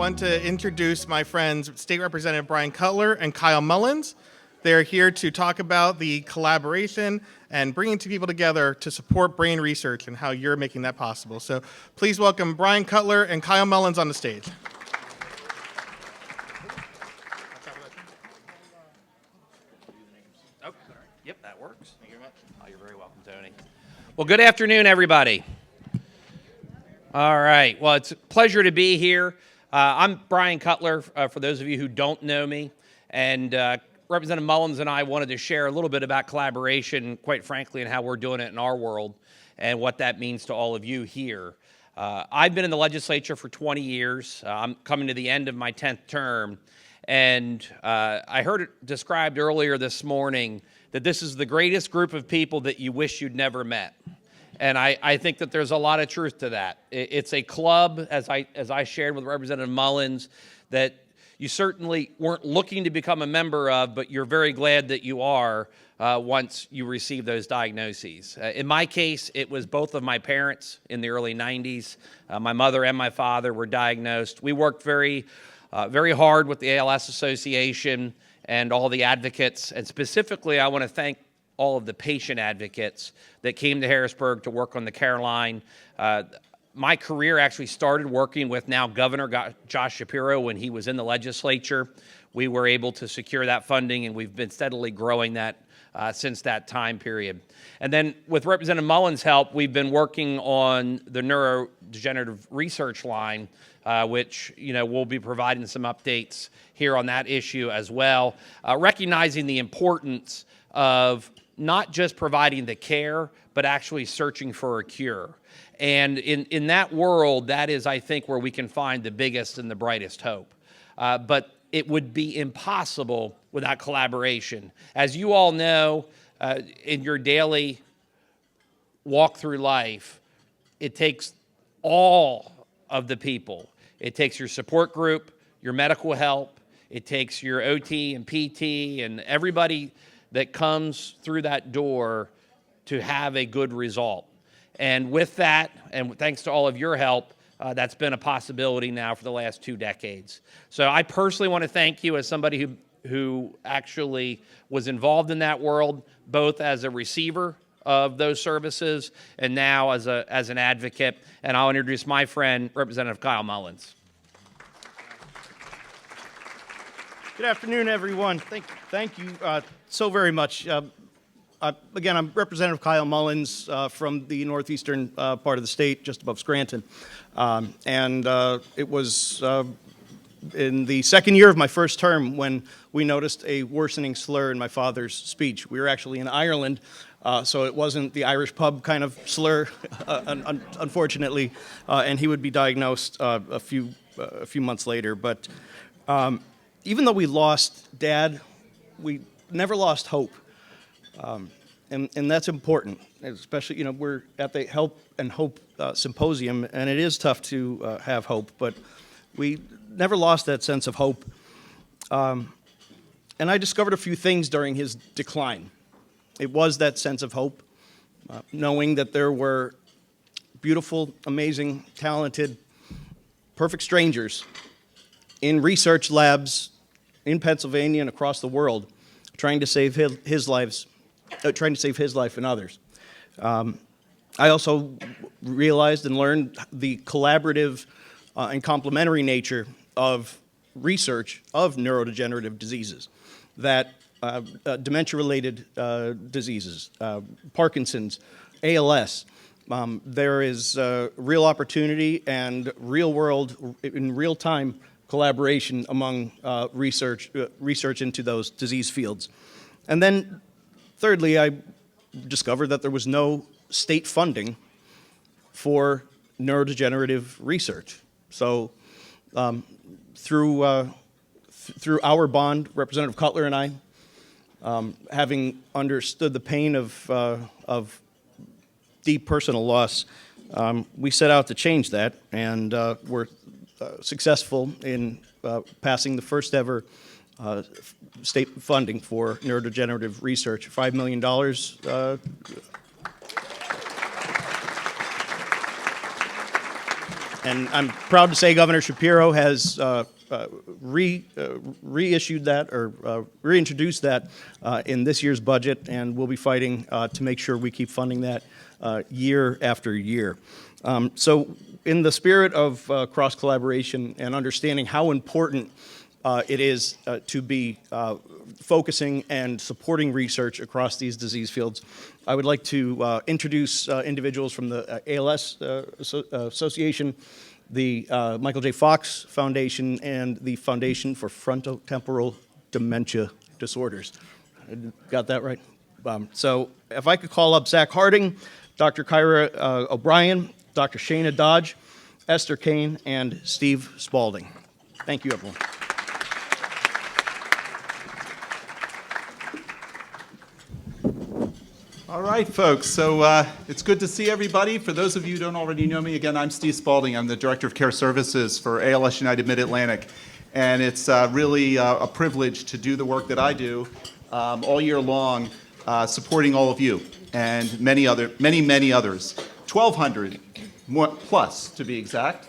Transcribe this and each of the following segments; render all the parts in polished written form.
want to introduce my friends, State Representative Brian Cutler and Kyle Mullins. They're here to talk about the collaboration and bringing two people together to support brain research and how you're making that possible. So please welcome Brian Cutler and Kyle Mullins on the stage. Oh, yep, that works. Thank you very much. Oh, you're very welcome, Tony. Well, good afternoon, everybody. All right. Well, it's a pleasure to be here. I'm Brian Cutler, for those of you who don't know me, and Representative Mullins and I wanted to share a little bit about collaboration, quite frankly, and how we're doing it in our world and what that means to all of you here. I've been in the legislature for 20 years. I'm coming to the end of my 10th term, and I heard it described earlier this morning that this is the greatest group of people that you wish you'd never met. And I think that there's a lot of truth to that. It's a club, as I shared with Representative Mullins, that you certainly weren't looking to become a member of, but you're very glad that you are once you receive those diagnoses. In my case, it was both of my parents in the early 90s. My mother and my father were diagnosed. We worked very hard with the ALS Association and all the advocates, and specifically I want to thank all of the patient advocates that came to Harrisburg to work on the care line. My career actually started working with now Governor Josh Shapiro when he was in the legislature. We were able to secure that funding, and we've been steadily growing that since that time period. And then with Representative Mullins' help, we've been working on the neurodegenerative research line, which we'll be providing some updates here on that issue as well, recognizing the importance of not just providing the care, but actually searching for a cure. And in that world, that is, I think, where we can find the biggest and the brightest hope. But it would be impossible without collaboration. As you all know, in your daily walk through life, it takes all of the people. It takes your support group, your medical help, it takes your OT and PT and everybody that comes through that door to have a good result. And with that, and thanks to all of your help, that's been a possibility now for the last 2 decades. So I personally want to thank you as somebody who actually was involved in that world, both as a receiver of those services and now as an advocate. And I'll introduce my friend, Representative Kyle Mullins. Good afternoon, everyone. Thank you so very much. Again, I'm Representative Kyle Mullins from the northeastern part of the state, just above Scranton. It was in the second year of my first term when we noticed a worsening slur in my father's speech. We were actually in Ireland, so it wasn't the Irish pub kind of slur, unfortunately, and he would be diagnosed a few months later. But even though we lost Dad, we never lost hope. And that's important, especially, we're at the Help and Hope Symposium, and it is tough to have hope, but we never lost that sense of hope. And I discovered a few things during his decline. It was that sense of hope, knowing that there were beautiful, amazing, talented, perfect strangers in research labs in Pennsylvania and across the world trying to save his life and others. I also realized and learned the collaborative and complementary nature of research of neurodegenerative diseases, that dementia-related diseases, Parkinson's, ALS. There is real opportunity and real-world, in real-time collaboration among research into those disease fields. And then, thirdly, I discovered that there was no state funding for neurodegenerative research. So through our bond, Representative Cutler and I, having understood the pain of deep personal loss, we set out to change that, and we're successful in passing the first ever state funding for neurodegenerative research, $5 million. And I'm proud to say Governor Shapiro has reissued that or reintroduced that in this year's budget, and we'll be fighting to make sure we keep funding that year after year. So in the spirit of cross-collaboration and understanding how important it is to be focusing and supporting research across these disease fields, I would like to introduce individuals from the ALS Association, the Michael J. Fox Foundation, and the Foundation for Frontotemporal Dementia Disorders. Got that right? So if I could call up Zach Harding, Dr. Kyra O'Brien, Dr. Shana Dodge, Esther Kane, and Steve Spaulding. Thank you, everyone. All right, folks, so it's good to see everybody. For those of you who don't already know me, again, I'm Steve Spaulding. I'm the Director of Care Services for ALS United Mid-Atlantic, and it's really a privilege to do the work that I do all year long, supporting all of you and many others, 1,200 more, plus to be exact.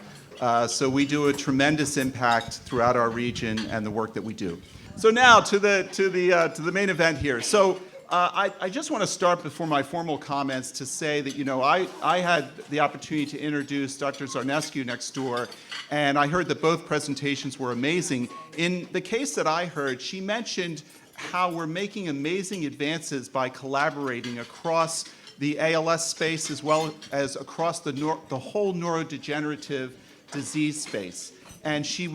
So we do a tremendous impact throughout our region and the work that we do. So now to the main event here. So. I just want to start before my formal comments to say that, you know, I had the opportunity to introduce Dr. Zarnescu next door, and I heard that both presentations were amazing. In the case that I heard, she mentioned how we're making amazing advances by collaborating across the ALS space as well as across the whole neurodegenerative disease space. And she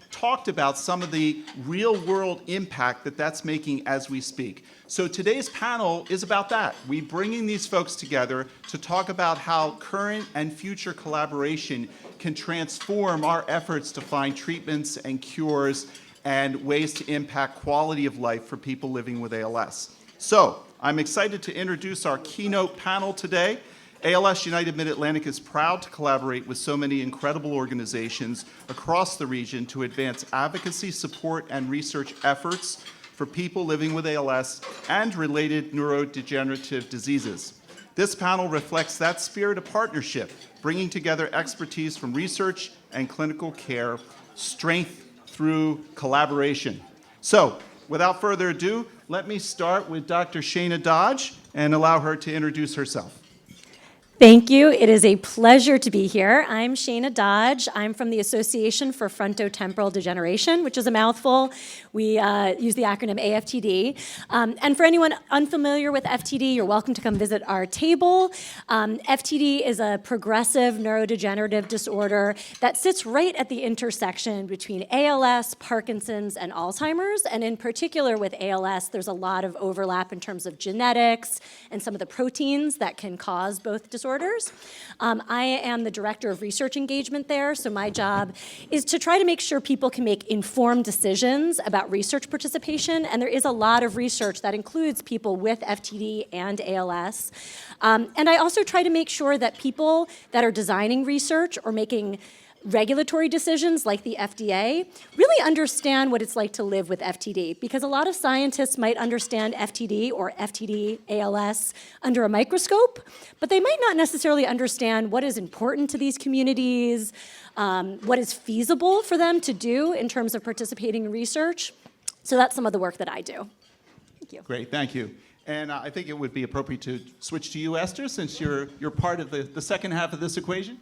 talked about some of the real-world impact that that's making as we speak. So today's panel is about that. We're bringing these folks together to talk about how current and future collaboration can transform our efforts to find treatments and cures and ways to impact quality of life for people living with ALS. So I'm excited to introduce our keynote panel today. ALS United Mid-Atlantic is proud to collaborate with so many incredible organizations across the region to advance advocacy, support, and research efforts for people living with ALS and related neurodegenerative diseases. This panel reflects that spirit of partnership, bringing together expertise from research and clinical care, strength through collaboration. So, without further ado, let me start with Dr. Shana Dodge and allow her to introduce herself. Thank you. It is a pleasure to be here. I'm Shana Dodge. I'm from the Association for Frontotemporal Degeneration, which is a mouthful. We use the acronym AFTD. And for anyone unfamiliar with FTD, you're welcome to come visit our table. FTD is a progressive neurodegenerative disorder that sits right at the intersection between ALS, Parkinson's, and Alzheimer's. And in particular with ALS, there's a lot of overlap in terms of genetics and some of the proteins that can cause both disorders. I am the director of research engagement there, so my job is to try to make sure people can make informed decisions about research participation, and there is a lot of research that includes people with FTD and ALS. And I also try to make sure that people that are designing research or making regulatory decisions like the FDA really understand what it's like to live with FTD, because a lot of scientists might understand FTD or FTD ALS under a microscope, but they might not necessarily understand what is important to these communities, what is feasible for them to do in terms of participating in research. So that's some of the work that I do. Thank you. Great, thank you. And I think it would be appropriate to switch to you, Esther, since you're part of the second half of this equation.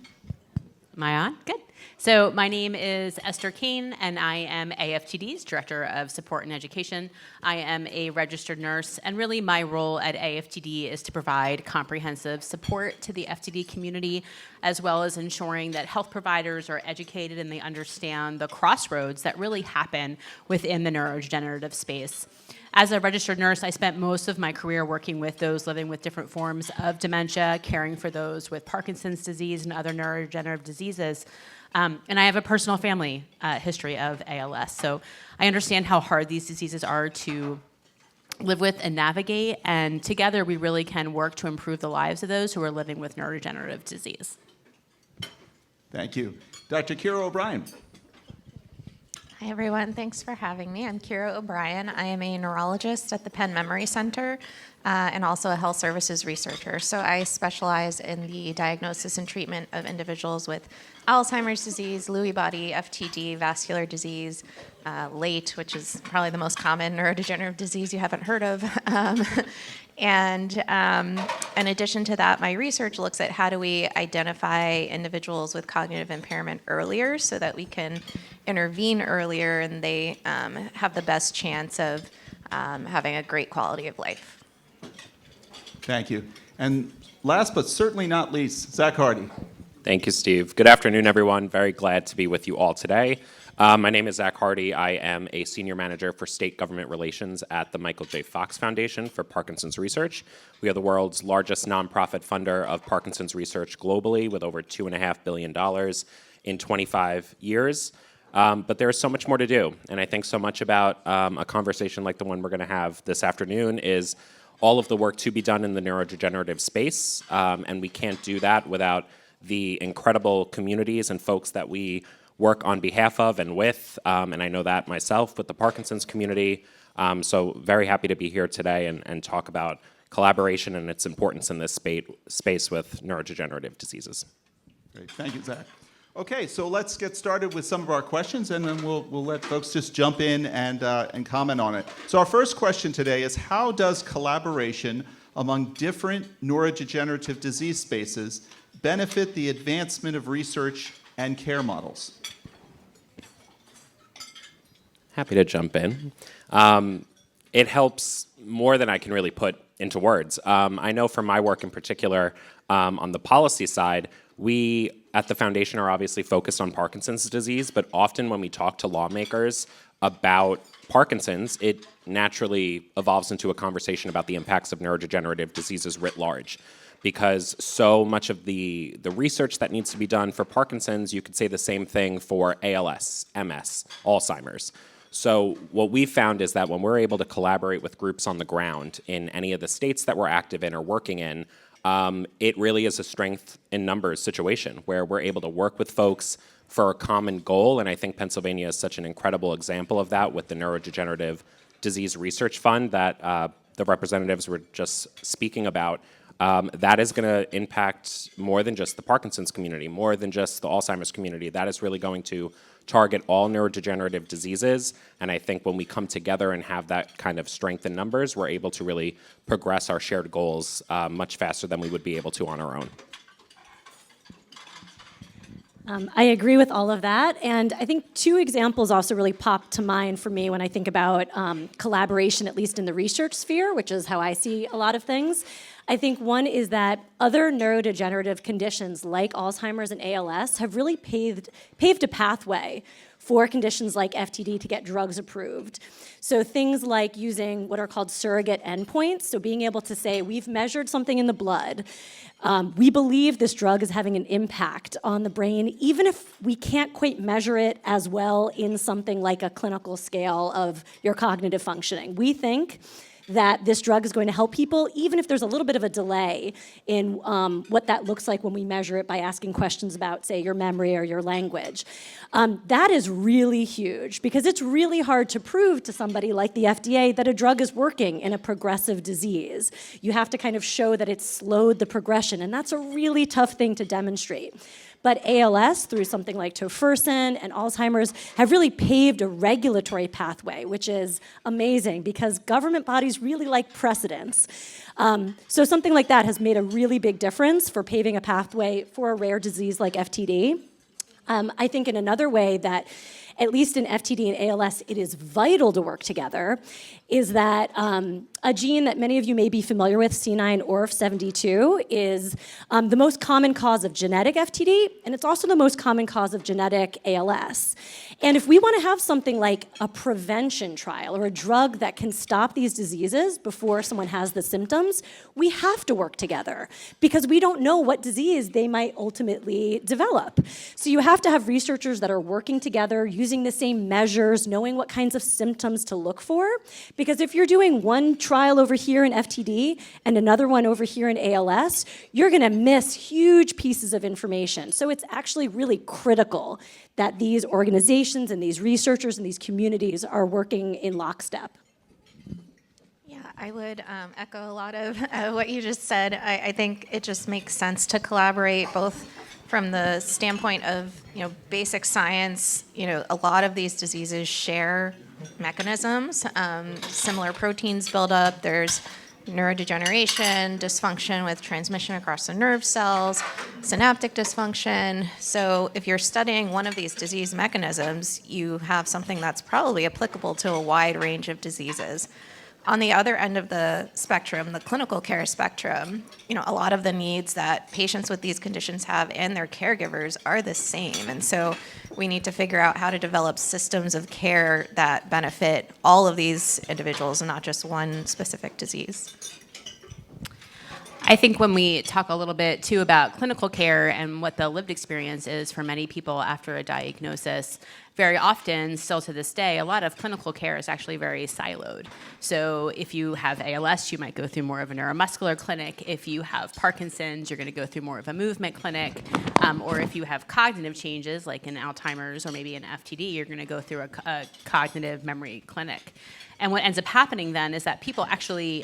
Am I on? Good. So my name is Esther Kane, and I am AFTD's Director of Support and Education. I am a registered nurse, and really my role at AFTD is to provide comprehensive support to the FTD community, as well as ensuring that health providers are educated and they understand the crossroads that really happen within the neurodegenerative space. As a registered nurse, I spent most of my career working with those living with different forms of dementia, caring for those with Parkinson's disease and other neurodegenerative diseases. And I have a personal family history of ALS, so I understand how hard these diseases are to live with and navigate, and together we really can work to improve the lives of those who are living with neurodegenerative disease. Thank you. Dr. Kyra O'Brien. Hi, everyone. Thanks for having me. I'm Kyra O'Brien. I am a neurologist at the Penn Memory Center and also a health services researcher. So I specialize in the diagnosis and treatment of individuals with Alzheimer's disease, Lewy body, FTD, vascular disease, late, which is probably the most common neurodegenerative disease you haven't heard of. And in addition to that, my research looks at how do we identify individuals with cognitive impairment earlier so that we can intervene earlier and they have the best chance of having a great quality of life. Thank you. And last but certainly not least, Zach Hardy. Thank you, Steve. Good afternoon, everyone. Very glad to be with you all today. My name is Zach Hardy. I am a senior manager for state government relations at the Michael J. Fox Foundation for Parkinson's Research. We are the world's largest nonprofit funder of Parkinson's research globally with over $2.5 billion in 25 years. But there is so much more to do. And I think so much about a conversation like the one we're going to have this afternoon is all of the work to be done in the neurodegenerative space. And we can't do that without the incredible communities and folks that we work on behalf of and with, and I know that myself with the Parkinson's community. So very happy to be here today and talk about collaboration and its importance in this space with neurodegenerative diseases. Great. Thank you, Zach. Okay, so let's get started with some of our questions, and then we'll let folks just jump in and comment on it. So our first question today is, how does collaboration among different neurodegenerative disease spaces benefit the advancement of research and care models? Happy to jump in. It helps more than I can really put into words. I know from my work in particular, on the policy side, we at the foundation are obviously focused on Parkinson's disease, but often when we talk to lawmakers about Parkinson's, it naturally evolves into a conversation about the impacts of neurodegenerative diseases writ large. Because so much of the research that needs to be done for Parkinson's, you could say the same thing for ALS, MS, Alzheimer's. So what we found is that when we're able to collaborate with groups on the ground in any of the states that we're active in or working in, it really is a strength in numbers situation where we're able to work with folks for a common goal. And I think Pennsylvania is such an incredible example of that with the Neurodegenerative Disease Research Fund that the representatives were just speaking about. That is going to impact more than just the Parkinson's community, more than just the Alzheimer's community. That is really going to target all neurodegenerative diseases. And I think when we come together and have that kind of strength in numbers, we're able to really progress our shared goals much faster than we would be able to on our own. I agree with all of that, and I think two examples also really pop to mind for me when I think about collaboration, at least in the research sphere, which is how I see a lot of things. I think one is that other neurodegenerative conditions like Alzheimer's and ALS have really paved a pathway for conditions like FTD to get drugs approved. So things like using what are called surrogate endpoints, so being able to say, we've measured something in the blood, we believe this drug is having an impact on the brain, even if we can't quite measure it as well in something like a clinical scale of your cognitive functioning. We think that this drug is going to help people, even if there's a little bit of a delay in what that looks like when we measure it by asking questions about, say, your memory or your language. That is really huge because it's really hard to prove to somebody like the FDA that a drug is working in a progressive disease. You have to kind of show that it's slowed the progression, and that's a really tough thing to demonstrate. But ALS, through something like tofersen and Alzheimer's, have really paved a regulatory pathway, which is amazing because government bodies really like precedents. So something like that has made a really big difference for paving a pathway for a rare disease like FTD. I think in another way that, at least in FTD and ALS, it is vital to work together, is that a gene that many of you may be familiar with, C9orf72, is the most common cause of genetic FTD, and it's also the most common cause of genetic ALS. And if we want to have something like a prevention trial or a drug that can stop these diseases before someone has the symptoms, we have to work together because we don't know what disease they might ultimately develop. So you have to have researchers that are working together, using the same measures, knowing what kinds of symptoms to look for, because if you're doing one trial over here in FTD and another one over here in ALS, you're going to miss huge pieces of information. So it's actually really critical that these organizations and these researchers and these communities are working in lockstep. Yeah, I would echo a lot of what you just said. I think it just makes sense to collaborate both from the standpoint of, basic science. A lot of these diseases share mechanisms. Similar proteins build up. There's neurodegeneration, dysfunction with transmission across the nerve cells, synaptic dysfunction. So if you're studying one of these disease mechanisms, you have something that's probably applicable to a wide range of diseases. On the other end of the spectrum, the clinical care spectrum, a lot of the needs that patients with these conditions have and their caregivers are the same. And so we need to figure out how to develop systems of care that benefit all of these individuals and not just one specific disease. I think when we talk a little bit too about clinical care and what the lived experience is for many people after a diagnosis, very often, still to this day, a lot of clinical care is actually very siloed. So if you have ALS, you might go through more of a neuromuscular clinic. If you have Parkinson's, you're going to go through more of a movement clinic. Or if you have cognitive changes, like in Alzheimer's or maybe in FTD, you're going to go through a cognitive memory clinic. And what ends up happening then is that people actually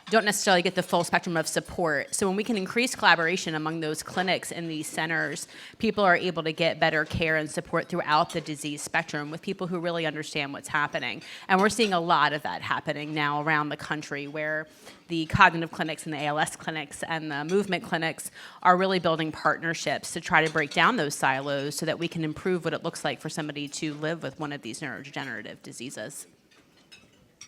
don't necessarily get the full spectrum of support. So when we can increase collaboration among those clinics and these centers, people are able to get better care and support throughout the disease spectrum with people who really understand what's happening. And we're seeing a lot of that happening now around the country, where the cognitive clinics and the ALS clinics and the movement clinics are really building partnerships to try to break down those silos so that we can improve what it looks like for somebody to live with one of these neurodegenerative diseases.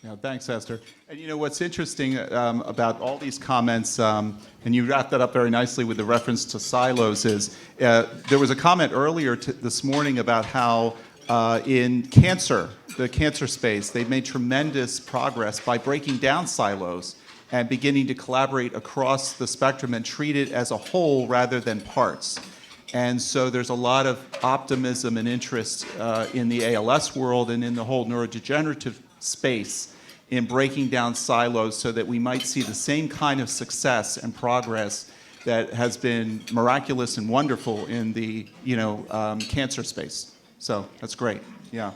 Yeah, thanks, Esther. And what's interesting about all these comments, and you wrapped that up very nicely with the reference to silos, is there was a comment earlier this morning about how in cancer, the cancer space, they've made tremendous progress by breaking down silos and beginning to collaborate across the spectrum and treat it as a whole rather than parts. And so there's a lot of optimism and interest in the ALS world and in the whole neurodegenerative space in breaking down silos so that we might see the same kind of success and progress that has been miraculous and wonderful in the cancer space. So that's great. Yeah.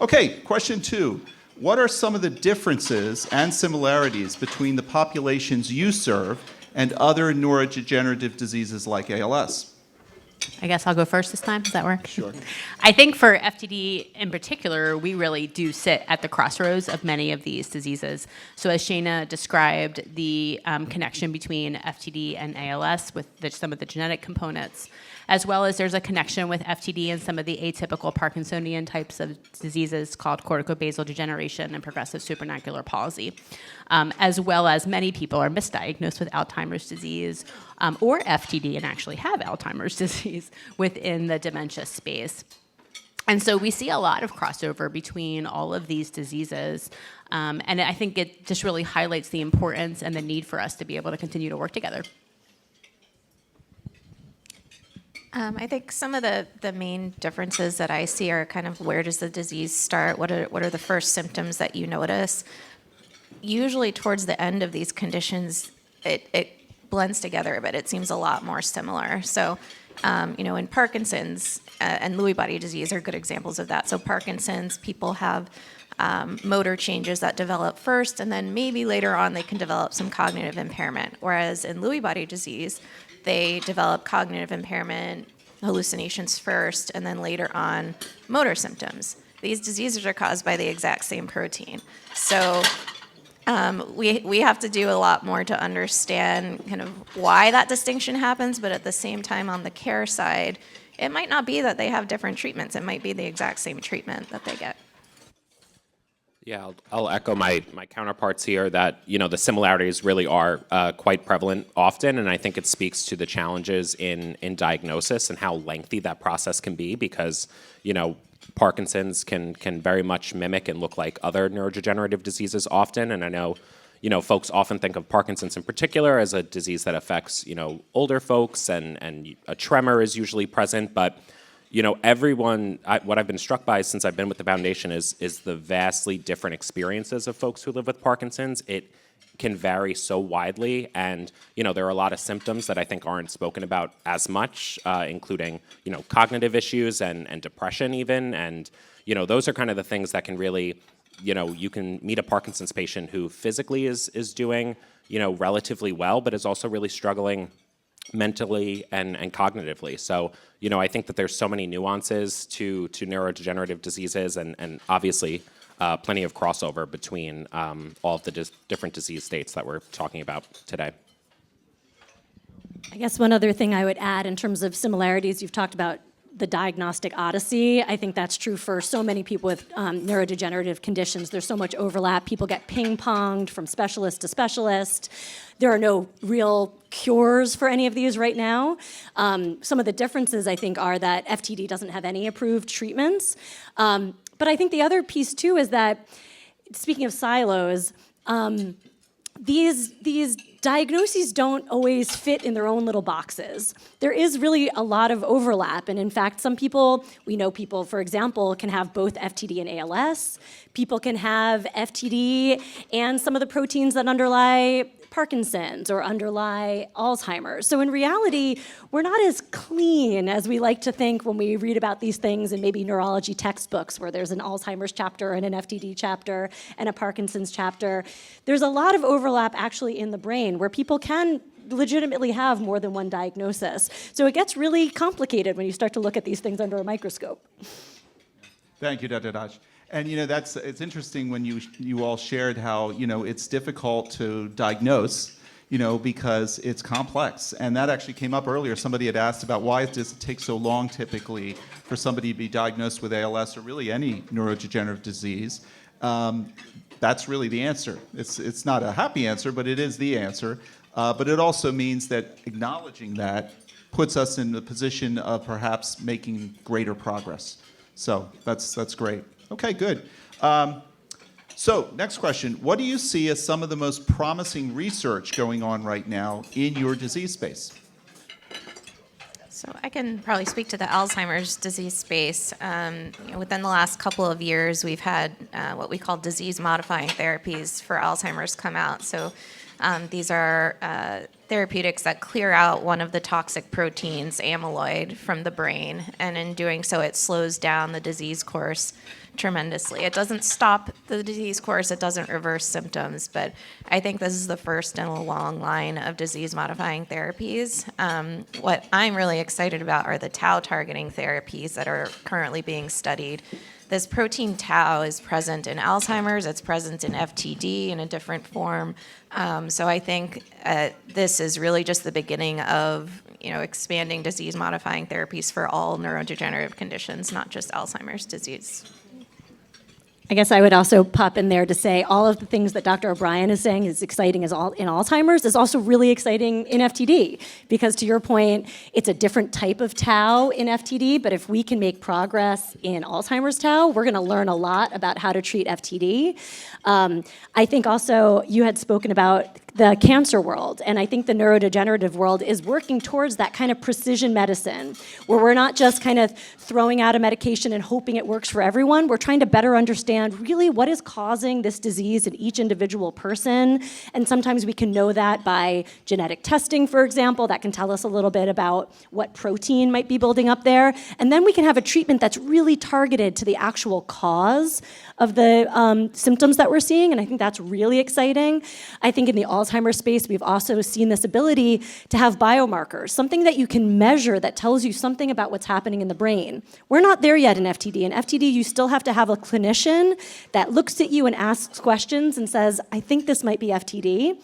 Okay, question 2. What are some of the differences and similarities between the populations you serve and other neurodegenerative diseases like ALS? I guess I'll go first this time. Does that work? Sure. I think for FTD in particular, we really do sit at the crossroads of many of these diseases. So as Shana described, the connection between FTD and ALS with some of the genetic components, as well as there's a connection with FTD and some of the atypical Parkinsonian types of diseases called corticobasal degeneration and progressive supranuclear palsy, as well as many people are misdiagnosed with Alzheimer's disease or FTD and actually have Alzheimer's disease within the dementia space. And so we see a lot of crossover between all of these diseases, and I think it just really highlights the importance and the need for us to be able to continue to work together. I think some of the main differences that I see are kind of where does the disease start? What are the first symptoms that you notice? Usually towards the end of these conditions, it blends together, but it seems a lot more similar. So, in Parkinson's and Lewy body disease are good examples of that. So Parkinson's, people have motor changes that develop first, and then maybe later on they can develop some cognitive impairment. Whereas in Lewy body disease, they develop cognitive impairment, hallucinations first, and then later on motor symptoms. These diseases are caused by the exact same protein. So we have to do a lot more to understand kind of why that distinction happens, but at the same time on the care side, it might not be that they have different treatments. It might be the exact same treatment that they get. Yeah, I'll echo my counterparts here that, the similarities really are quite prevalent often, and I think it speaks to the challenges in diagnosis and how lengthy that process can be because, Parkinson's can very much mimic and look like other neurodegenerative diseases often, and I know, folks often think of Parkinson's in particular as a disease that affects, older folks and a tremor is usually present, but what I've been struck by since I've been with the foundation is the vastly different experiences of folks who live with Parkinson's. It can vary so widely, and there are a lot of symptoms that I think aren't spoken about as much, including cognitive issues and depression even, and those are kind of the things that can really, you can meet a Parkinson's patient who physically is doing relatively well, but is also really struggling mentally and cognitively. So I think that there's so many nuances to neurodegenerative diseases, and obviously plenty of crossover between all of the different disease states that we're talking about today. I guess one other thing I would add in terms of similarities, you've talked about the diagnostic odyssey. I think that's true for so many people with neurodegenerative conditions. There's so much overlap. People get ping-ponged from specialist to specialist. There are no real cures for any of these right now. Some of the differences, I think, are that FTD doesn't have any approved treatments. But I think the other piece, too, is that, speaking of silos, these diagnoses don't always fit in their own little boxes. There is really a lot of overlap, and in fact, we know people, for example, can have both FTD and ALS. People can have FTD and some of the proteins that underlie Parkinson's or underlie Alzheimer's. So in reality, we're not as clean as we like to think when we read about these things in maybe neurology textbooks where there's an Alzheimer's chapter and an FTD chapter and a Parkinson's chapter. There's a lot of overlap actually in the brain where people can legitimately have more than one diagnosis. So it gets really complicated when you start to look at these things under a microscope. Thank you, Dr. Dodge. And it's interesting when you all shared how it's difficult to diagnose, because it's complex. And that actually came up earlier. Somebody had asked about why does it take so long typically for somebody to be diagnosed with ALS or really any neurodegenerative disease. That's really the answer. It's not a happy answer, but it is the answer. But it also means that acknowledging that puts us in the position of perhaps making greater progress. So that's great. Okay, good. So next question. What do you see as some of the most promising research going on right now in your disease space? So I can probably speak to the Alzheimer's disease space. Within the last couple of years, we've had what we call disease-modifying therapies for Alzheimer's come out. So these are therapeutics that clear out one of the toxic proteins, amyloid, from the brain, and in doing so, it slows down the disease course tremendously. It doesn't stop the disease course, it doesn't reverse symptoms, but I think this is the first in a long line of disease-modifying therapies. What I'm really excited about are the tau targeting therapies that are currently being studied. This protein tau is present in Alzheimer's, it's present in FTD in a different form. So I think this is really just the beginning of expanding disease-modifying therapies for all neurodegenerative conditions, not just Alzheimer's disease. I guess I would also pop in there to say all of the things that Dr. O'Brien is saying is exciting in Alzheimer's is also really exciting in FTD, because to your point, it's a different type of tau in FTD, but if we can make progress in Alzheimer's tau, we're going to learn a lot about how to treat FTD. I think also you had spoken about the cancer world, and I think the neurodegenerative world is working towards that kind of precision medicine, where we're not just kind of throwing out a medication and hoping it works for everyone. We're trying to better understand really what is causing this disease in each individual person, and sometimes we can know that by genetic testing, for example, that can tell us a little bit about what protein might be building up there, and then we can have a treatment that's really targeted to the actual cause of the symptoms that we're seeing, and I think that's really exciting. I think in the Alzheimer's space, we've also seen this ability to have biomarkers, something that you can measure that tells you something about what's happening in the brain. We're not there yet in FTD. In FTD, you still have to have a clinician that looks at you and asks questions and says, I think this might be FTD,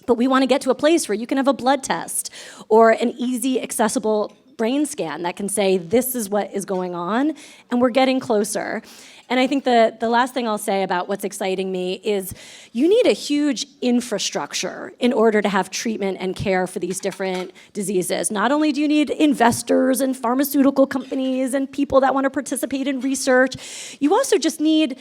but we want to get to a place where you can have a blood test or an easy, accessible brain scan that can say, this is what is going on, and we're getting closer. And I think the last thing I'll say about what's exciting me is you need a huge infrastructure in order to have treatment and care for these different diseases. Not only do you need investors and pharmaceutical companies and people that want to participate in research, you also just need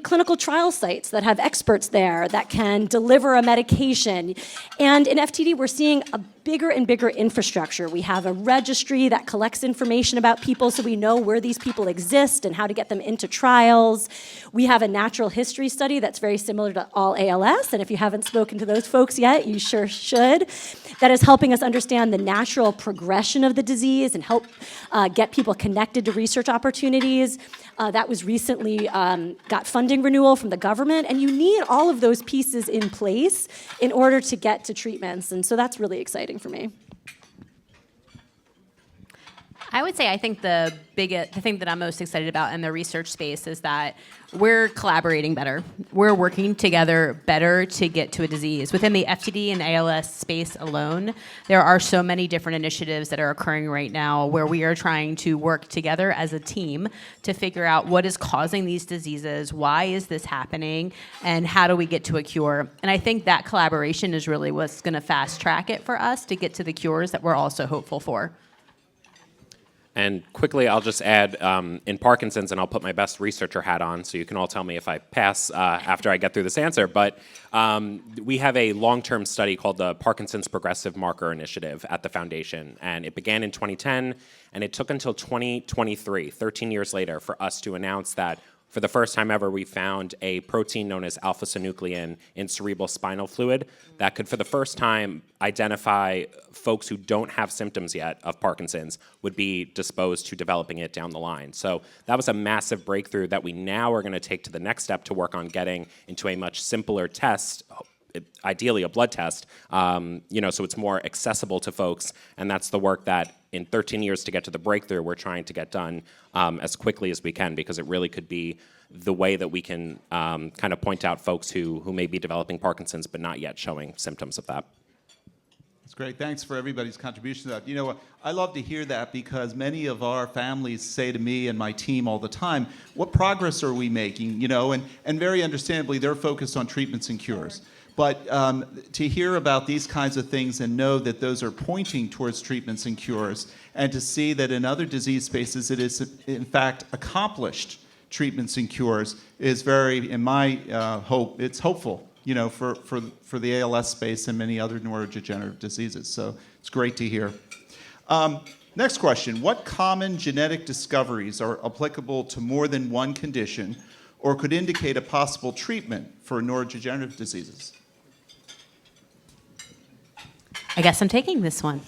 clinical trial sites that have experts there that can deliver a medication. And in FTD, we're seeing a bigger and bigger infrastructure. We have a registry that collects information about people so we know where these people exist and how to get them into trials. We have a natural history study that's very similar to all ALS, and if you haven't spoken to those folks yet, you sure should. That is helping us understand the natural progression of the disease and help get people connected to research opportunities. That was recently got funding renewal from the government, and you need all of those pieces in place in order to get to treatments, and so that's really exciting for me. I would say I think the thing that I'm most excited about in the research space is that we're collaborating better. We're working together better to get to a disease. Within the FTD and ALS space alone, there are so many different initiatives that are occurring right now where we are trying to work together as a team to figure out what is causing these diseases, why is this happening, and how do we get to a cure. And I think that collaboration is really what's going to fast track it for us to get to the cures that we're also hopeful for. And quickly, I'll just add, in Parkinson's, and I'll put my best researcher hat on, so you can all tell me if I pass after I get through this answer, but we have a long-term study called the Parkinson's Progressive Marker Initiative at the Foundation, and it began in 2010, and it took until 2023, 13 years later, for us to announce that for the first time ever, we found a protein known as alpha-synuclein in cerebral spinal fluid that could, for the first time, identify folks who don't have symptoms yet of Parkinson's would be disposed to developing it down the line. So that was a massive breakthrough that we now are going to take to the next step to work on getting into a much simpler test, ideally a blood test, so it's more accessible to folks, and that's the work that in 13 years to get to the breakthrough we're trying to get done as quickly as we can, because it really could be the way that we can kind of point out folks who may be developing Parkinson's but not yet showing symptoms of that. That's great. Thanks for everybody's contribution to that. You know, I love to hear that because many of our families say to me and my team all the time, what progress are we making? And very understandably, they're focused on treatments and cures. But to hear about these kinds of things and know that those are pointing towards treatments and cures, and to see that in other disease spaces it is, in fact, accomplished treatments and cures is very, in my hope, it's hopeful, for the ALS space and many other neurodegenerative diseases. So it's great to hear. Next question. What common genetic discoveries are applicable to more than one condition or could indicate a possible treatment for neurodegenerative diseases? I guess I'm taking this one.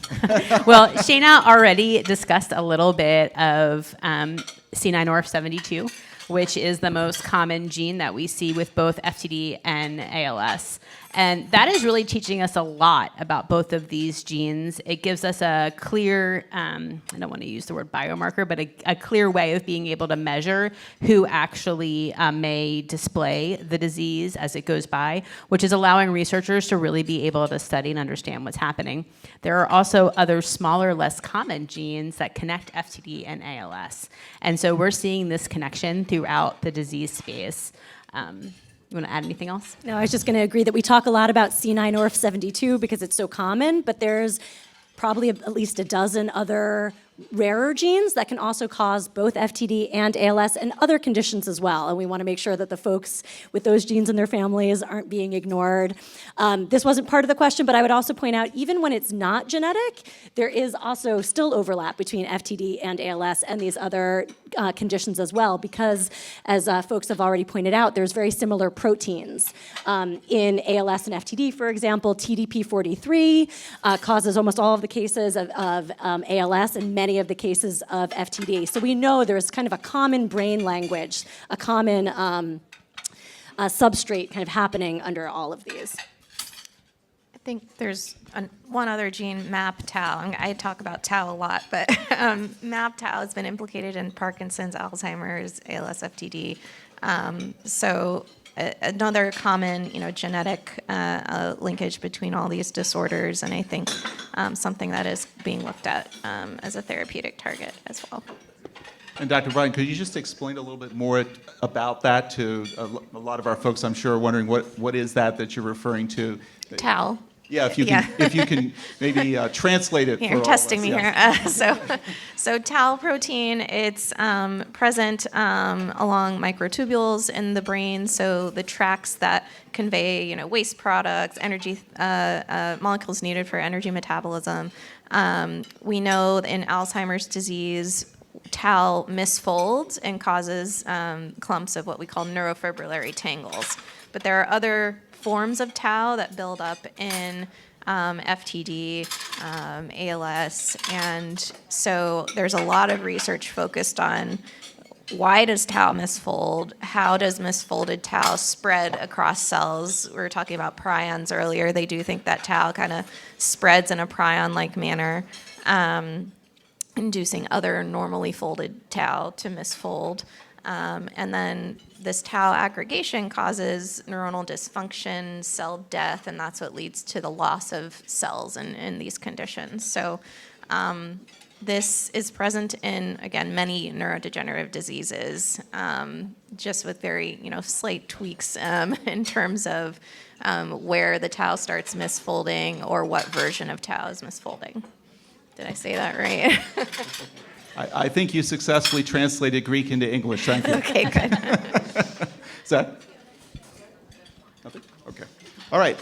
Well, Shana already discussed a little bit of C9orf72, which is the most common gene that we see with both FTD and ALS. And that is really teaching us a lot about both of these genes. It gives us a clear, I don't want to use the word biomarker, but a clear way of being able to measure who actually may display the disease as it goes by, which is allowing researchers to really be able to study and understand what's happening. There are also other smaller, less common genes that connect FTD and ALS. And so we're seeing this connection throughout the disease space. You want to add anything else? No, I was just going to agree that we talk a lot about C9orf72 because it's so common, but there's probably at least a dozen other rarer genes that can also cause both FTD and ALS and other conditions as well. And we want to make sure that the folks with those genes in their families aren't being ignored. This wasn't part of the question, but I would also point out, even when it's not genetic, there is also still overlap between FTD and ALS and these other conditions as well, because as folks have already pointed out, there's very similar proteins. In ALS and FTD, for example, TDP43 causes almost all of the cases of ALS and many of the cases of FTD. So we know there's kind of a common brain language, a common substrate kind of happening under all of these. I think there's one other gene, MAP-tau. I talk about tau a lot, but MAP-tau has been implicated in Parkinson's, Alzheimer's, ALS, FTD. So another common, genetic linkage between all these disorders, and I think something that is being looked at as a therapeutic target as well. And Dr. O'Brien, could you just explain a little bit more about that to a lot of our folks, I'm sure, are wondering what is that you're referring to? Tau. Yeah, if you can maybe translate it. You're for all of testing us, me yes. here. So tau protein, it's present along microtubules in the brain. So the tracks that convey, waste products, energy molecules needed for energy metabolism. We know in Alzheimer's disease, tau misfolds and causes clumps of what we call neurofibrillary tangles. But there are other forms of tau that build up in FTD, ALS, and so there's a lot of research focused on why does tau misfold? How does misfolded tau spread across cells? We were talking about prions earlier. They do think that tau kind of spreads in a prion-like manner, inducing other normally folded tau to misfold. And then this tau aggregation causes neuronal dysfunction, cell death, and that's what leads to the loss of cells in these conditions. So this is present in, again, many neurodegenerative diseases, just with very, slight tweaks in terms of where the tau starts misfolding or what version of tau is misfolding. Did I say that right? I think you successfully translated Greek into English. Thank you. Okay, good. Is that? Nothing? Okay. All right.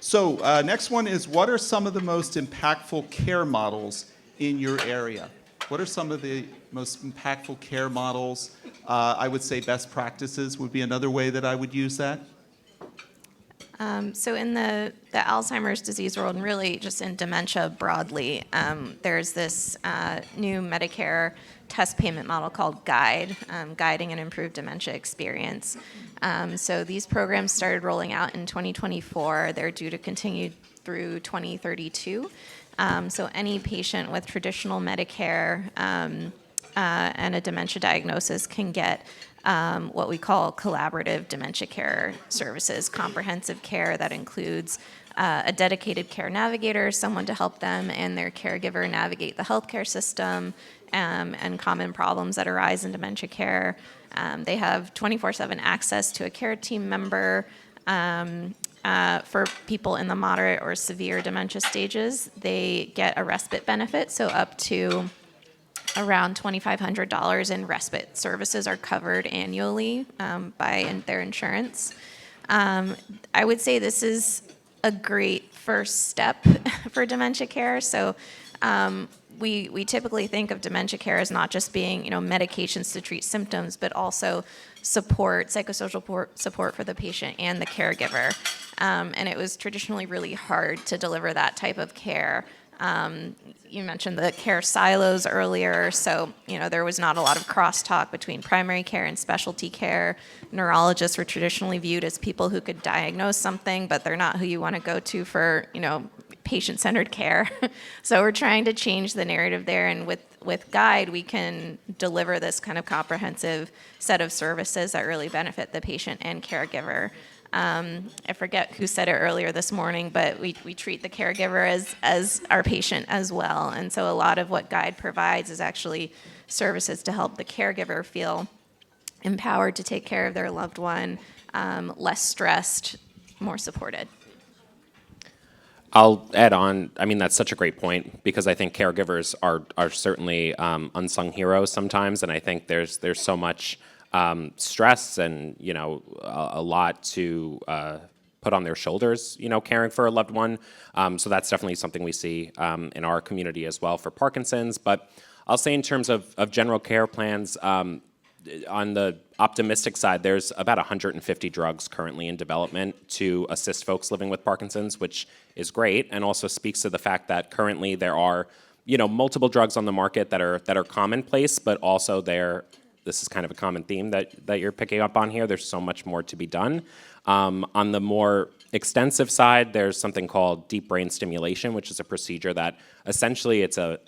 So next one is, what are some of the most impactful care models in your area? What are some of the most impactful care models? I would say best practices would be another way that I would use that. So in the Alzheimer's disease world, and really just in dementia broadly, there's this new Medicare test payment model called GUIDE, Guiding an Improved Dementia Experience. So these programs started rolling out in 2024. They're due to continue through 2032. So any patient with traditional Medicare and a dementia diagnosis can get what we call collaborative dementia care services, comprehensive care that includes a dedicated care navigator, someone to help them and their caregiver navigate the healthcare system and common problems that arise in dementia care. They have 24/7 access to a care team member for people in the moderate or severe dementia stages. They get a respite benefit, so up to around $2,500 in respite services are covered annually by their insurance. I would say this is a great first step for dementia care. So we typically think of dementia care as not just being medications to treat symptoms, but also support, psychosocial support for the patient and the caregiver. And it was traditionally really hard to deliver that type of care. You mentioned the care silos earlier, so there was not a lot of crosstalk between primary care and specialty care. Neurologists were traditionally viewed as people who could diagnose something, but they're not who you want to go to for patient-centered care. So we're trying to change the narrative there, and with GUIDE, we can deliver this kind of comprehensive set of services that really benefit the patient and caregiver. I forget who said it earlier this morning, but we treat the caregiver as our patient as well. And so a lot of what GUIDE provides is actually services to help the caregiver feel empowered to take care of their loved one, less stressed, more supported. I'll add on. I mean, that's such a great point, because I think caregivers are certainly unsung heroes sometimes, and I think there's so much stress and a lot to put on their shoulders, caring for a loved one. So that's definitely something we see in our community as well for Parkinson's. But I'll say in terms of general care plans, on the optimistic side, there's about 150 drugs currently in development to assist folks living with Parkinson's, which is great, and also speaks to the fact that currently there are multiple drugs on the market that are commonplace, but also this is kind of a common theme that you're picking up on here. There's so much more to be done. On the more extensive side, there's something called deep brain stimulation, which is a procedure that essentially it's a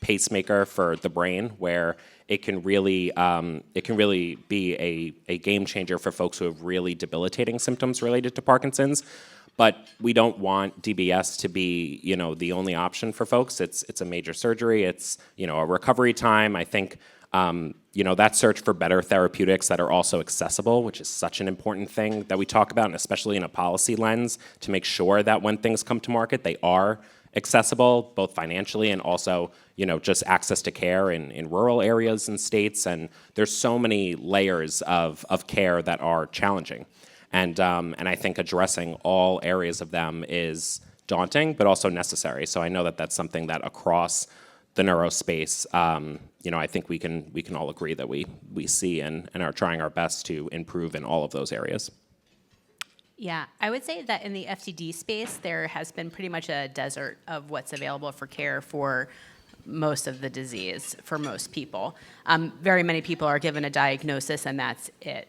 pacemaker for the brain, where it can really be a game changer for folks who have really debilitating symptoms related to Parkinson's. But we don't want DBS to be, the only option for folks. It's a major surgery. It's, a recovery time. I think That search for better therapeutics that are also accessible, which is such an important thing that we talk about, and especially in a policy lens, to make sure that when things come to market, they are accessible, both financially and also, just access to care in rural areas and states. And there's so many layers of care that are challenging. And I think addressing all areas of them is daunting, but also necessary. So I know that that's something that across the neurospace, I think we can all agree that we see and are trying our best to improve in all of those areas. Yeah, I would say that in the FTD space, there has been pretty much a desert of what's available for care for most of the disease for most people. Very many people are given a diagnosis and that's it.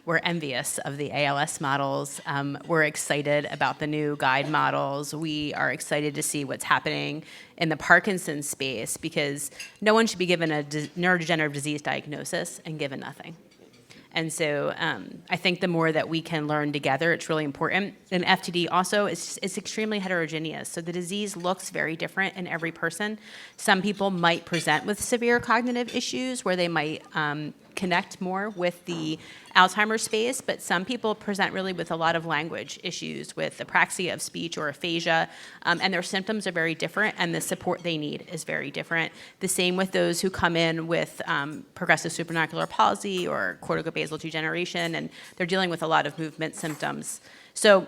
We're envious of the ALS models. We're excited about the new guide models. We are excited to see what's happening in the Parkinson space because no one should be given a neurodegenerative disease diagnosis and given nothing. And so I think the more that we can learn together, it's really important. And FTD also is extremely heterogeneous. So the disease looks very different in every person. Some people might present with severe cognitive issues where they might connect more with the Alzheimer's space, but some people present really with a lot of language issues with apraxia of speech or aphasia, and their symptoms are very different, and the support they need is very different. The same with those who come in with progressive supranuclear palsy or corticobasal degeneration, and they're dealing with a lot of movement symptoms. So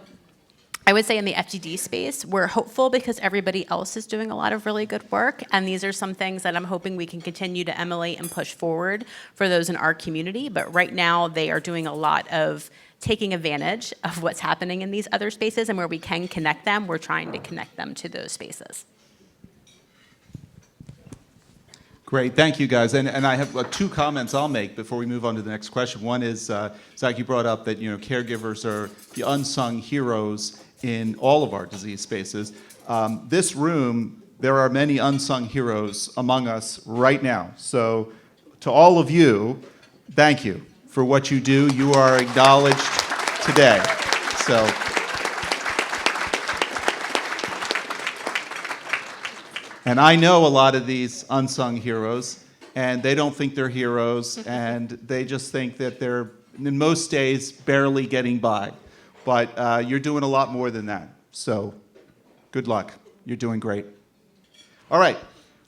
I would say in the FTD space, we're hopeful because everybody else is doing a lot of really good work, and these are some things that I'm hoping we can continue to emulate and push forward for those in our community. But right now, they are doing a lot of taking advantage of what's happening in these other spaces, and where we can connect them, we're trying to connect them to those spaces. Great, thank you guys. And I have two comments I'll make before we move on to the next question. One is, Zach, you brought up that caregivers are the unsung heroes in all of our disease spaces. This room, there are many unsung heroes among us right now. So to all of you, thank you for what you do. You are acknowledged today. So. And I know a lot of these unsung heroes, and they don't think they're heroes, and they just think that they're, in most days, barely getting by. But you're doing a lot more than that. So good luck. You're doing great. All right.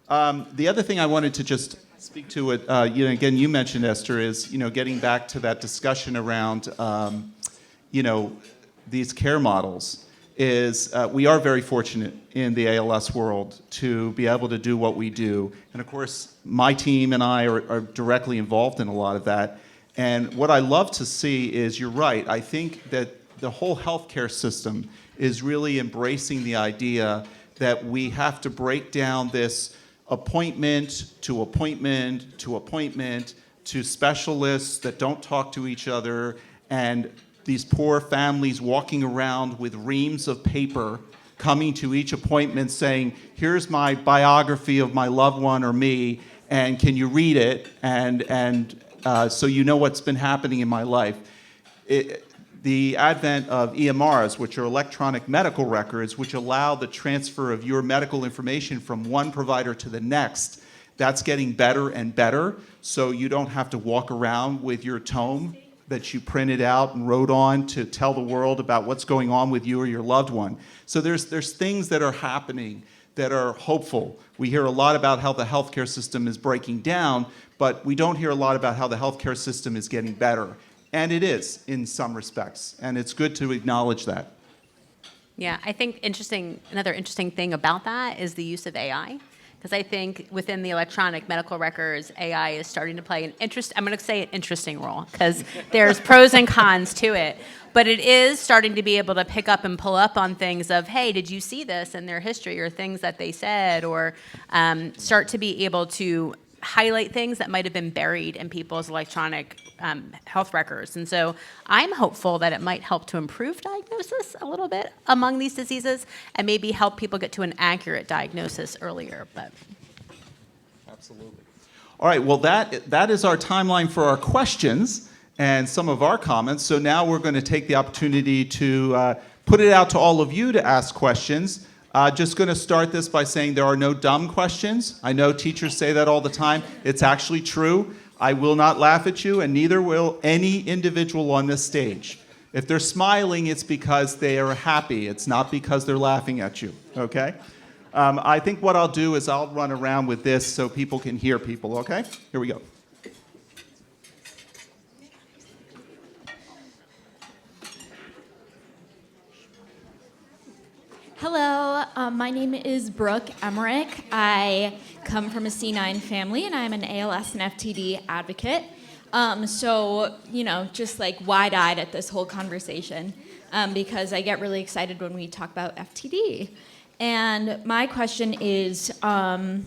The other thing I wanted to just speak to, again, you mentioned, Esther, is getting back to that discussion around these care models. We are very fortunate in the ALS world to be able to do what we do. And of course, my team and I are directly involved in a lot of that. And what I love to see is, you're right, I think that the whole healthcare system is really embracing the idea that we have to break down this appointment to appointment to appointment to specialists that don't talk to each other, and these poor families walking around with reams of paper coming to each appointment saying, here's my biography of my loved one or me, and can you read it, and so you know what's been happening in my life. The advent of EMRs, which are electronic medical records, which allow the transfer of your medical information from one provider to the next, that's getting better and better, so you don't have to walk around with your tome that you printed out and wrote on to tell the world about what's going on with you or your loved one. So there's things that are happening that are hopeful. We hear a lot about how the healthcare system is breaking down, but we don't hear a lot about how the healthcare system is getting better. And it is, in some respects, and it's good to acknowledge that. Yeah, I think another interesting thing about that is the use of AI. Because I think within the electronic medical records, AI is starting to play an interesting role, because there's pros and cons to it. But it is starting to be able to pick up and pull up on things of, hey, did you see this in their history, or things that they said, or start to be able to highlight things that might have been buried in people's electronic health records. And so I'm hopeful that it might help to improve diagnosis a little bit among these diseases, and maybe help people get to an accurate diagnosis earlier. But absolutely. All right, well, that is our timeline for our questions and some of our comments. So now we're going to take the opportunity to put it out to all of you to ask questions. Just going to start this by saying there are no dumb questions. I know teachers say that all the time. It's actually true. I will not laugh at you, and neither will any individual on this stage. If they're smiling, it's because they are happy. It's not because they're laughing at you, okay? I think what I'll do is I'll run around with this so people can hear people, okay? Here we go. Hello, my name is Brooke Emmerich. I come from a C9 family, and I'm an ALS and FTD advocate. So, just like wide-eyed at this whole conversation because I get really excited when we talk about FTD. And my question is, in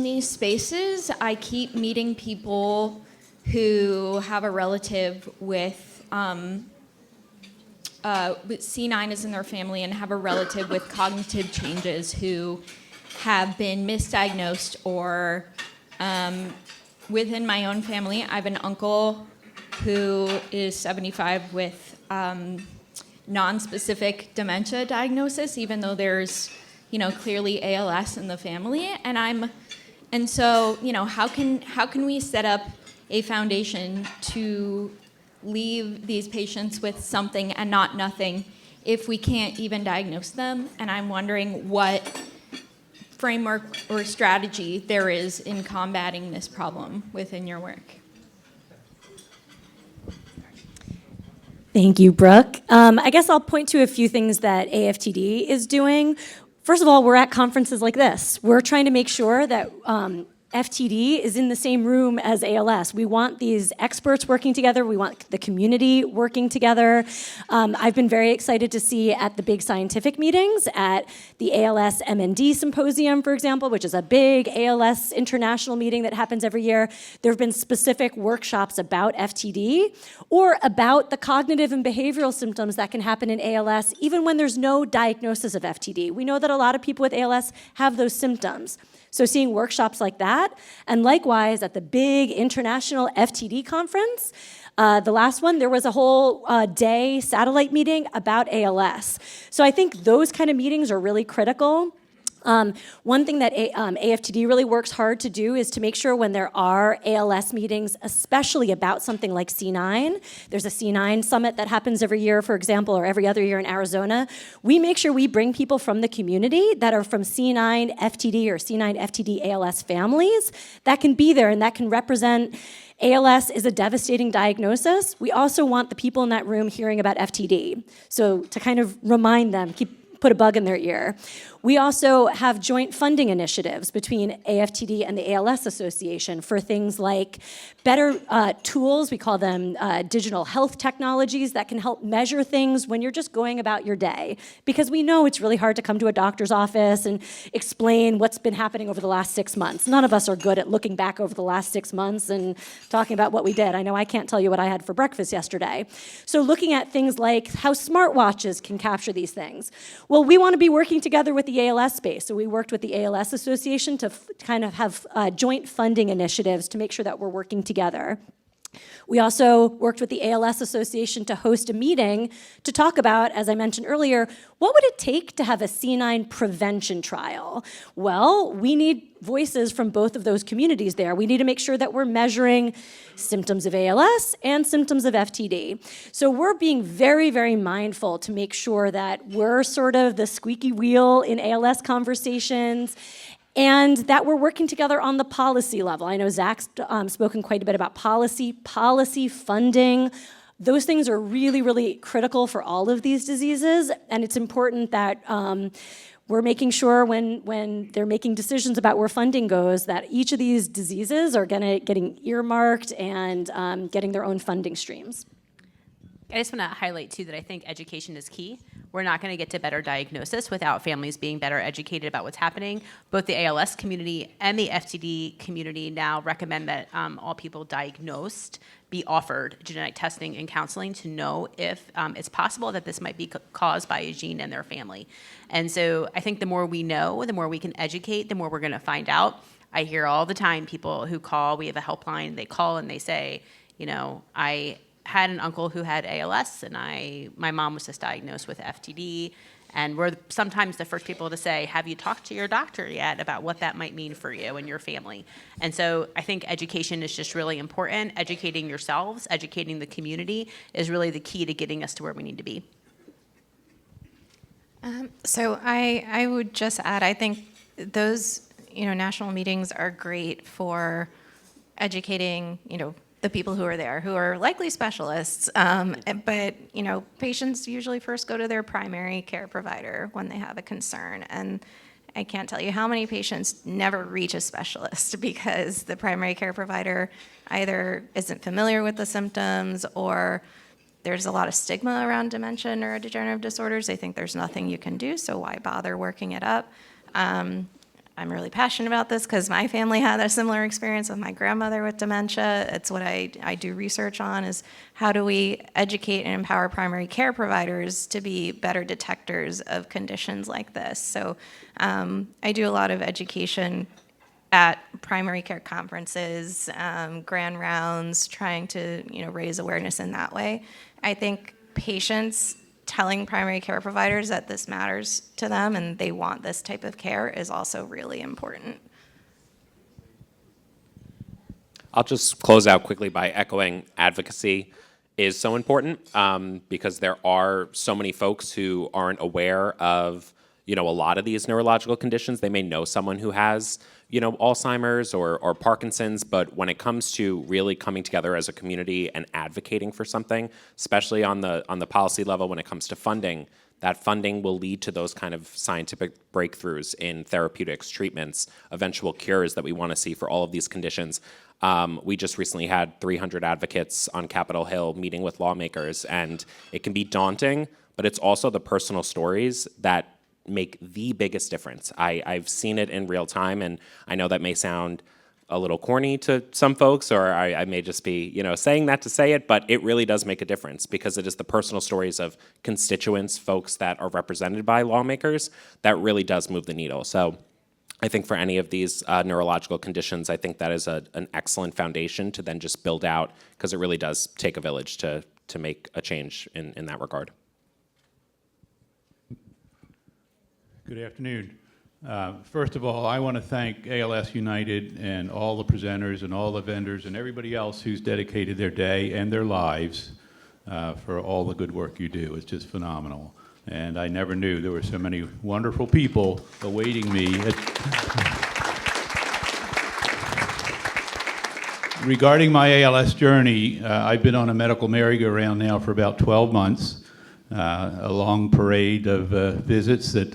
these spaces, I keep meeting people who have a relative with C9 is in their family and have a relative with cognitive changes who have been misdiagnosed or within my own family, I have an uncle who is 75 with non-specific dementia diagnosis, even though there's, clearly ALS in the family. And so, how can we set up a foundation to leave these patients with something and not nothing if we can't even diagnose them? And I'm wondering what framework or strategy there is in combating this problem within your work. Thank you, Brooke. I guess I'll point to a few things that AFTD is doing. First of all, we're at conferences like this. We're trying to make sure that FTD is in the same room as ALS. We want these experts working together. We want the community working together. I've been very excited to see at the big scientific meetings, at the ALS MND Symposium, for example, which is a big ALS international meeting that happens every year. There have been specific workshops about FTD or about the cognitive and behavioral symptoms that can happen in ALS, even when there's no diagnosis of FTD. We know that a lot of people with ALS have those symptoms. So seeing workshops like that, and likewise at the big international FTD conference, the last one, there was a whole day satellite meeting about ALS. So I think those kind of meetings are really critical. One thing that AFTD really works hard to do is to make sure when there are ALS meetings, especially about something like C9, there's a C9 summit that happens every year, for example, or every other year in Arizona, we make sure we bring people from the community that are from C9 FTD or C9 FTD ALS families that can be there and that can represent ALS is a devastating diagnosis. We also want the people in that room hearing about FTD. So to kind of remind them, put a bug in their ear. We also have joint funding initiatives between AFTD and the ALS Association for things like better tools, we call them digital health technologies that can help measure things when you're just going about your day. Because we know it's really hard to come to a doctor's office and explain what's been happening over the last 6 months. None of us are good at looking back over the last 6 months and talking about what we did. I know I can't tell you what I had for breakfast yesterday. So looking at things like how smartwatches can capture these things. Well, we want to be working together with the ALS space. So we worked with the ALS Association to kind of have joint funding initiatives to make sure that we're working together. We also worked with the ALS Association to host a meeting to talk about, as I mentioned earlier, what would it take to have a C9 prevention trial? Well, we need voices from both of those communities there. We need to make sure that we're measuring symptoms of ALS and symptoms of FTD. So we're being very, very mindful to make sure that we're sort of the squeaky wheel in ALS conversations and that we're working together on the policy level. I know Zach's spoken quite a bit about policy funding. Those things are really, really critical for all of these diseases, and it's important that we're making sure when they're making decisions about where funding goes that each of these diseases are getting earmarked and getting their own funding streams. I just want to highlight, too, that I think education is key. We're not going to get to better diagnosis without families being better educated about what's happening. Both the ALS community and the FTD community now recommend that all people diagnosed be offered genetic testing and counseling to know if it's possible that this might be caused by a gene in their family. And so I think the more we know, the more we can educate, the more we're going to find out. I hear all the time people who call, we have a helpline, they call and they say, I had an uncle who had ALS, and my mom was just diagnosed with FTD, And we're sometimes the first people to say, have you talked to your doctor yet about what that might mean for you and your family? And so I think education is just really important. Educating yourselves, educating the community is really the key to getting us to where we need to be. So I would just add, I think those, national meetings are great for educating, the people who are there, who are likely specialists. But, patients usually first go to their primary care provider when they have a concern. And I can't tell you how many patients never reach a specialist because the primary care provider either isn't familiar with the symptoms, or there's a lot of stigma around dementia and neurodegenerative disorders. They think there's nothing you can do, so why bother working it up? I'm really passionate about this because my family had a similar experience with my grandmother with dementia. It's what I do research on, is how do we educate and empower primary care providers to be better detectors of conditions like this. So I do a lot of education at primary care conferences, grand rounds, trying to raise awareness in that way. I think patients telling primary care providers that this matters to them and they want this type of care is also really important. I'll just close out quickly by echoing advocacy is so important because there are so many folks who aren't aware of a lot of these neurological conditions. They may know someone who has Alzheimer's or Parkinson's, but when it comes to really coming together as a community and advocating for something, especially on the policy level when it comes to funding, that funding will lead to those kind of scientific breakthroughs in therapeutics, treatments, eventual cures that we want to see for all of these conditions. We just recently had 300 advocates on Capitol Hill meeting with lawmakers, and it can be daunting, but it's also the personal stories that make the biggest difference. I've seen it in real time, and I know that may sound a little corny to some folks, or I may just be, saying that to say it, but it really does make a difference because it is the personal stories of constituents, folks that are represented by lawmakers, that really does move the needle. So I think for any of these neurological conditions, I think that is an excellent foundation to then just build out, because it really does take a village to make a change in that regard. Good afternoon. First of all, I want to thank ALS United and all the presenters and all the vendors and everybody else who's dedicated their day and their lives for all the good work you do. It's just phenomenal. And I never knew there were so many wonderful people awaiting me. Regarding my ALS journey, I've been on a medical merry-go-round now for about 12 months. A long parade of visits that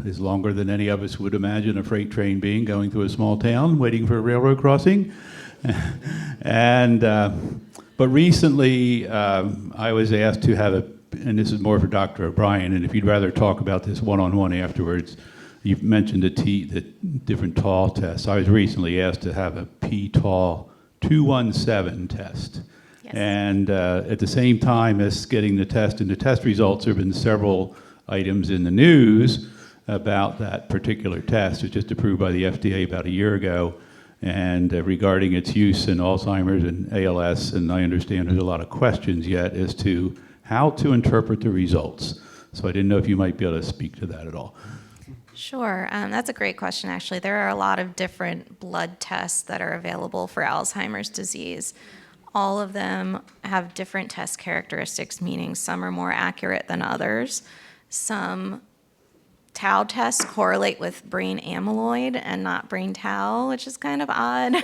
is longer than any of us would imagine a freight train being, going through a small town, waiting for a railroad crossing. But recently I was asked to have and this is more for Dr. O'Brien, and if you'd rather talk about this one-on-one afterwards, you've mentioned the different tall tests. I was recently asked to have a p-tau 217 test. Yes. And at the same time as getting the test and the test results, there have been several items in the news about that particular test. It was just approved by the FDA about a year ago, and regarding its use in Alzheimer's and ALS, and I understand there's a lot of questions yet as to how to interpret the results. So I didn't know if you might be able to speak to that at all. Sure, that's a great question, actually. There are a lot of different blood tests that are available for Alzheimer's disease. All of them have different test characteristics, meaning some are more accurate than others. Some tau tests correlate with brain amyloid and not brain tau, which is kind of odd.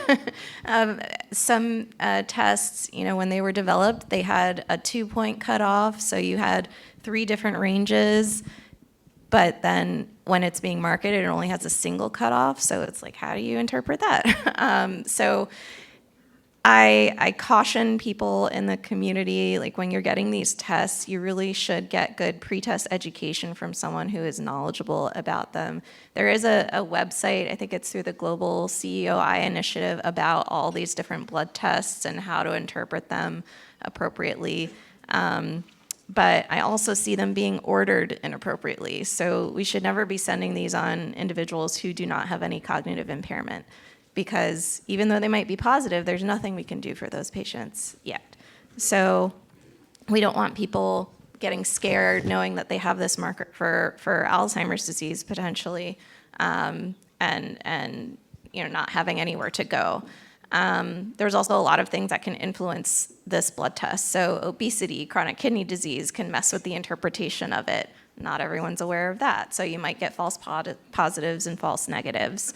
Some tests, when they were developed, they had a 2-point cutoff, so you had 3 different ranges, but then when it's being marketed, it only has a single cutoff, so it's like, how do you interpret that? So I caution people in the community, like when you're getting these tests, you really should get good pre-test education from someone who is knowledgeable about them. There is a website, I think it's through the Global CEOI Initiative, about all these different blood tests and how to interpret them appropriately. But I also see them being ordered inappropriately. So we should never be sending these on individuals who do not have any cognitive impairment, because even though they might be positive, there's nothing we can do for those patients yet. So we don't want people getting scared knowing that they have this marker for Alzheimer's disease potentially, and not having anywhere to go. There's also a lot of things that can influence this blood test. So obesity, chronic kidney disease can mess with the interpretation of it. Not everyone's aware of that. So you might get false positives and false negatives.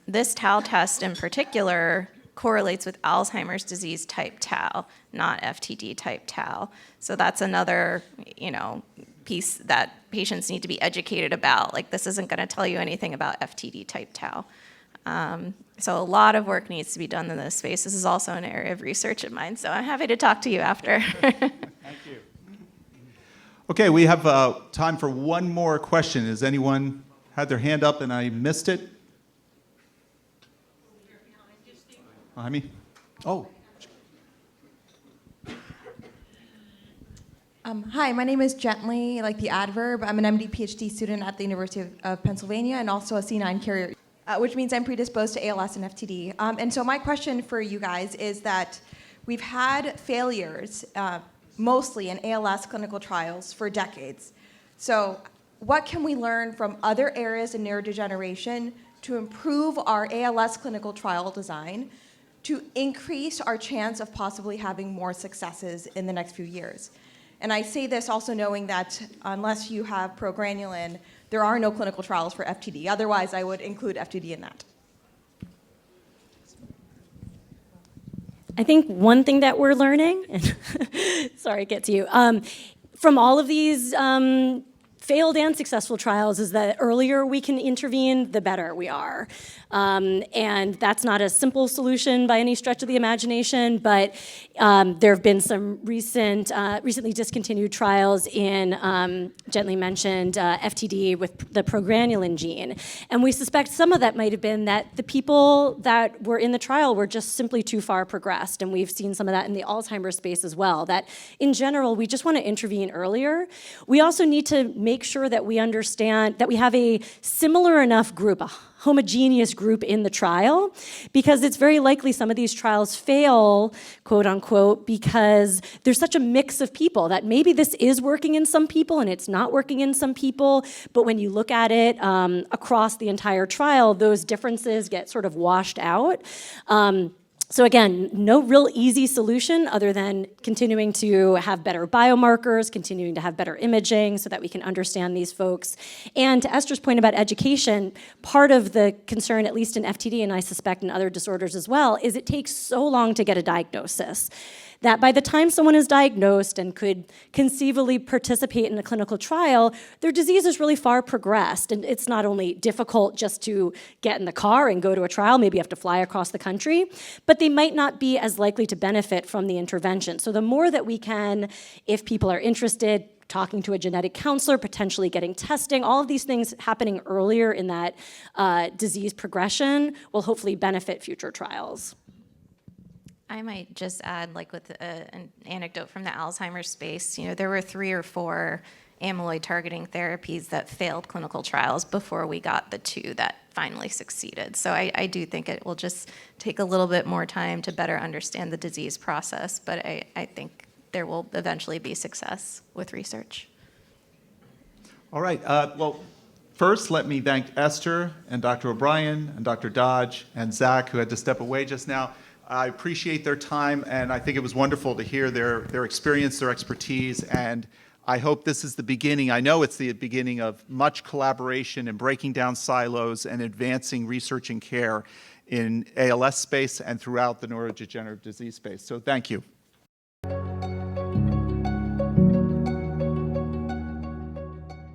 This tau test in particular correlates with Alzheimer's disease type tau, not FTD type tau. So that's another, piece that patients need to be educated about. Like, this isn't going to tell you anything about FTD type tau. So a lot of work needs to be done in this space. This is also an area of research of mine, so I'm happy to talk to you after. Thank you. Okay, we have time for one more question. Has anyone had their hand up and I missed it? Behind me? Oh. Hi, my name is Gently, like the adverb. I'm an MD PhD student at the University of Pennsylvania and also a C9 carrier, which means I'm predisposed to ALS and FTD. And so my question for you guys is that we've had failures, mostly in ALS clinical trials for decades. So what can we learn from other areas in neurodegeneration to improve our ALS clinical trial design to increase our chance of possibly having more successes in the next few years? And I say this also knowing that unless you have progranulin, there are no clinical trials for FTD. Otherwise, I would include FTD in that. I think one thing that we're learning, and sorry to get to you, from all of these failed and successful trials is that earlier we can intervene, the better we are. And that's not a simple solution by any stretch of the imagination, but there have been some recently discontinued trials in, gently mentioned, FTD with the progranulin gene. And we suspect some of that might have been that the people that were in the trial were just simply too far progressed. And we've seen some of that in the Alzheimer's space as well, that in general, we just want to intervene earlier. We also need to make sure that we understand that we have a similar enough group, a homogeneous group in the trial, because it's very likely some of these trials fail, quote unquote, because there's such a mix of people that maybe this is working in some people and it's not working in some people, but when you look at it across the entire trial, those differences get sort of washed out. So again, no real easy solution other than continuing to have better biomarkers, continuing to have better imaging so that we can understand these folks. And to Esther's point about education, part of the concern, at least in FTD, and I suspect in other disorders as well, is it takes so long to get a diagnosis that by the time someone is diagnosed and could conceivably participate in a clinical trial, their disease is really far progressed. And it's not only difficult just to get in the car and go to a trial, maybe you have to fly across the country, but they might not be as likely to benefit from the intervention. So the more that we can, if people are interested, talking to a genetic counselor, potentially getting testing, all of these things happening earlier in that disease progression will hopefully benefit future trials. I might just add, like with an anecdote from the Alzheimer's space, there were 3 or 4 amyloid targeting therapies that failed clinical trials before we got the 2 that finally succeeded. So I do think it will just take a little bit more time to better understand the disease process, but I think there will eventually be success with research. All right. Well, first, let me thank Esther and Dr. O'Brien and Dr. Dodge and Zach, who had to step away just now. I appreciate their time, and I think it was wonderful to hear their experience, their expertise, and I hope this is the beginning. I know it's the beginning of much collaboration and breaking down silos and advancing research and care in ALS space and throughout the neurodegenerative disease space. So thank you.